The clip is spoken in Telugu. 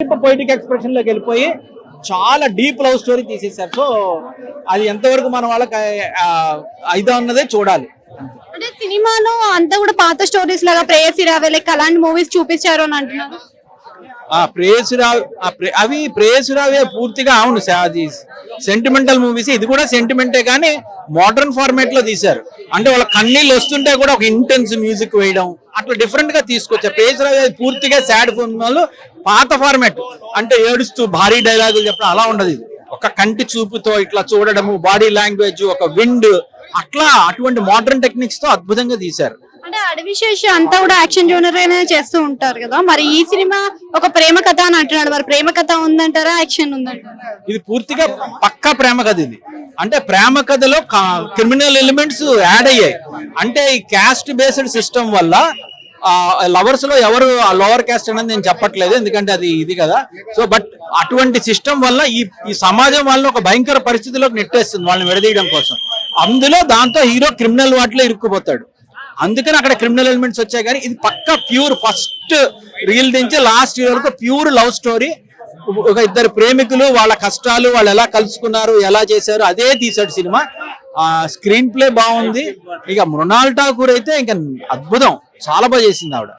పొయిటిక్ ఎక్స్ప్రెషన్ లోకి వెళ్ళిపోయి చాలా డీప్ లవ్ స్టోరీ తీసేశారు. సో అది ఎంతవరకు మన వాళ్ళకి అయితే అన్నదే చూడాలి. అంటే సినిమాలో అంతా కూడా పాత స్టోరీస్ లాగా ప్రేయసి రావే లైక్ అలాంటి మూవీస్ చూపించారు అని అంటున్నారు. అవి ప్రేయసి రావే పూర్తిగా అవును, అది సెంటిమెంటల్ మూవీస్. ఇది కూడా సెంటిమెంటే కానీ మోడర్న్ ఫార్మాట్ లో తీశారు. అంటే వాళ్ళ కన్నీళ్ళు వస్తుంటే కూడా ఒక ఇంటెన్స్ మ్యూజిక్ వేయడం అట్లా డిఫరెంట్ గా తీసుకొచ్చారు. ప్రేయసి రావే పూర్తిగా సాడ్ ఫిల్మ్లు, పాత ఫార్మాట్ అంటే ఏడుస్తూ భారీ డైలాగులు చెప్పడం అలా ఉండదు. ఇది ఒక కంటి చూపుతో ఇట్లా చూడడము, బాడీ లాంగ్వేజ్, ఒక విండ్, అట్లా అటువంటి మోడర్న్ టెక్నిక్స్ తో అద్భుతంగా తీశారు. అంటే అడవిశేష అంతా కూడా యాక్షన్ జోనర్ చేస్తూ ఉంటారు కదా, మరి ఈ సినిమా ఒక ప్రేమ కథ అని అంటున్నాడు. మరి ప్రేమ కథ ఉందంటారా, యాక్షన్ ఉందంటారా? ఇది పూర్తిగా పక్కా ప్రేమ కథ. ఇది అంటే ప్రేమ కథలో క్రిమినల్ ఎలిమెంట్స్ యాడ్ అయ్యాయి. అంటే ఈ క్యాస్ట్ బేస్డ్ సిస్టమ్ వల్ల లవర్స్ లో ఎవరు లోవర్ క్యాస్ట్ అనేది నేను చెప్పట్లేదు, ఎందుకంటే అది ఇది కదా. సో బట్ అటువంటి సిస్టమ్ వల్ల ఈ సమాజం వాళ్ళని ఒక భయంకర పరిస్థితిలోకి నెట్టేస్తుంది వాళ్ళని విడదీయడం కోసం. అందులో దాంతో హీరో క్రిమినల్ వాటిలో ఇరుక్కుపోతాడు. అందుకని అక్కడ క్రిమినల్ ఎలిమెంట్స్ వచ్చాయి. కానీ ఇది పక్కా ప్యూర్ ఫస్ట్ రీల్ నుంచి లాస్ట్ ఇయర్ వరకు ప్యూర్ లవ్ స్టోరీ. ఒక ఇద్దరు ప్రేమికులు, వాళ్ళ కష్టాలు, వాళ్ళు ఎలా కలుసుకున్నారు, ఎలా చేశారు, అదే తీసాడు సినిమా. స్క్రీన్ ప్లే బాగుంది. ఇక మృణాల్ ఠాకూర్ అయితే ఇంకా అద్భుతం, చాలా బాగా చేసింది ఆవిడ.